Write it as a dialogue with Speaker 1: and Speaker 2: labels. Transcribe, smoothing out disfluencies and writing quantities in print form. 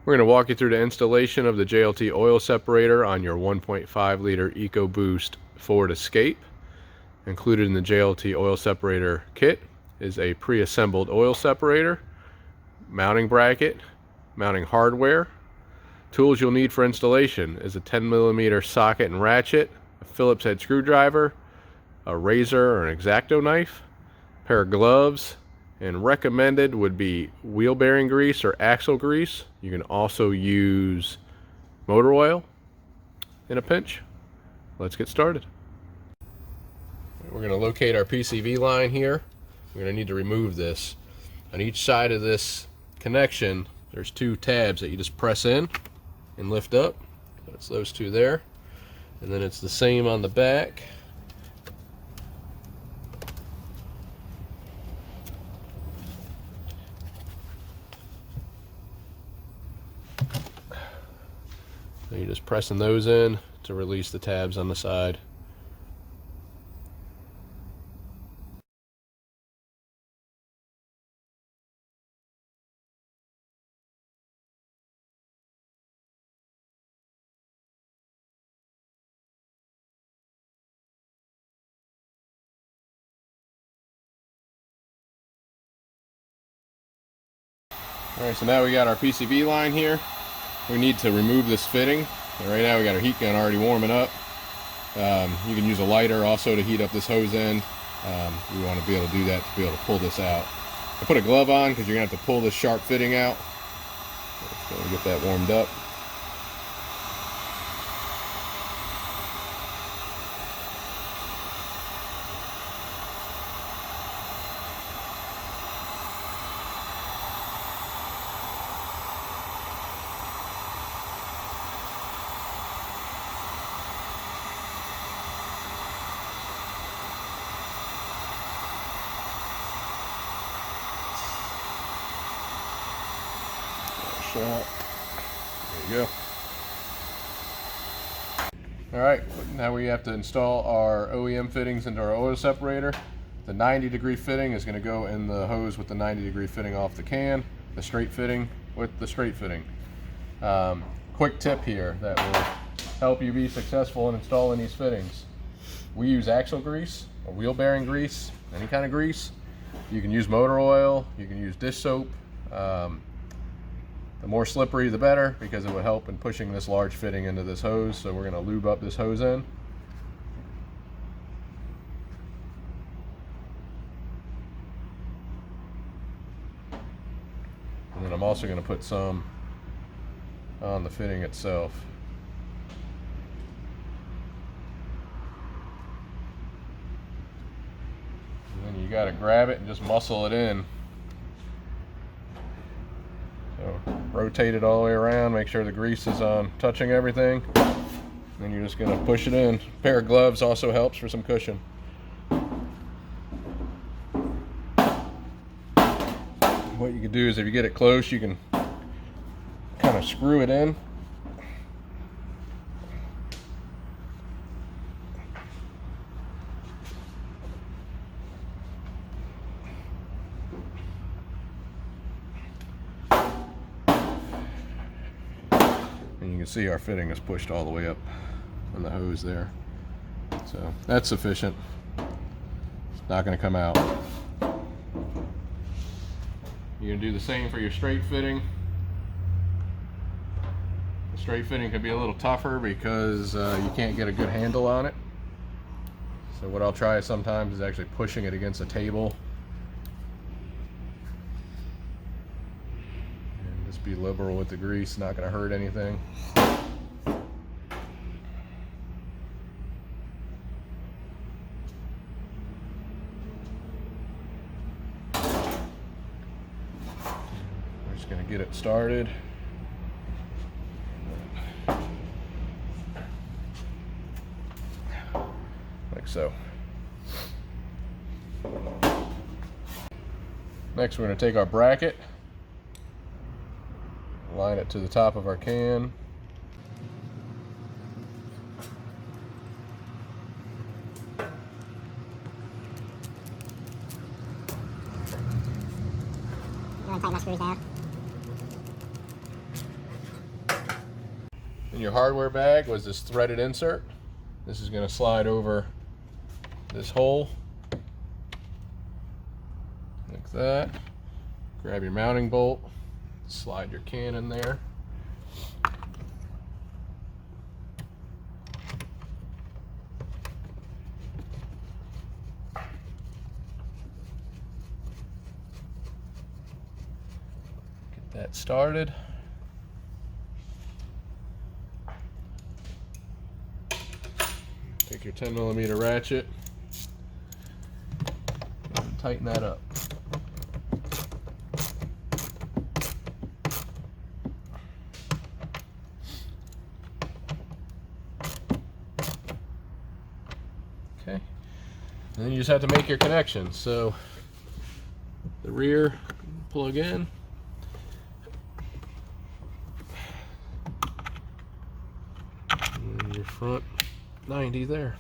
Speaker 1: We're going to walk you through the installation of the JLT oil separator on your 1.5 liter EcoBoost Ford Escape. Included in the JLT oil separator kit is a pre-assembled oil separator, mounting bracket, mounting hardware. Tools you'll need for installation is a 10mm socket and ratchet, a Phillips head screwdriver, a razor or an X-Acto knife, a pair of gloves, and recommended would be wheel bearing grease or axle grease. You can also use motor oil in a pinch. Let's get started. We're going to locate our PCV line here. We're going to need to remove this. On each side of this connection, there's two tabs that you just press in and lift up. That's those two there. And then it's the same on the back. So you're just pressing those in to release the tabs on the side. Alright, so now we got our PCV line here. We need to remove this fitting. And right now we got our heat gun already warming up. You can use a lighter also to heat up this hose end. We want to be able to do that to be able to pull this out. I put a glove on because you're going to have to pull this sharp fitting out. So get that warmed up. There you go. Alright, now we have to install our OEM fittings into our oil separator. The 90-degree fitting is going to go in the hose with the 90-degree fitting off the can. The straight fitting with the straight fitting. Quick tip here that will help you be successful in installing these fittings. We use axle grease or wheel bearing grease, any kind of grease. You can use motor oil, you can use dish soap. The more slippery the better, because it will help in pushing this large fitting into this hose. So we're going to lube up this hose end. And then I'm also going to put some on the fitting itself. And then you got to grab it and just muscle it in. So rotate it all the way around, make sure the grease is on touching everything. Then you're just going to push it in. A pair of gloves also helps for some cushion. What you can do is if you get it close, you can kind of screw it in. And you can see our fitting is pushed all the way up on the hose there. So that's sufficient. It's not going to come out. You're going to do the same for your straight fitting. The straight fitting could be a little tougher because you can't get a good handle on it. So what I'll try sometimes is actually pushing it against a table. Just be liberal with the grease, not going to hurt anything. We're just going to get it started. Like so. Next, we're going to take our bracket, line it to the top of our can.
Speaker 2: You want to tighten my screws down?
Speaker 1: in your hardware bag was this threaded insert. This is going to slide over this hole like that. Grab your mounting bolt, slide your can in there. Get that started. Take your 10mm ratchet and tighten that up. Okay, and then you just have to make your connections. So the rear plug in, and then your front 90 there.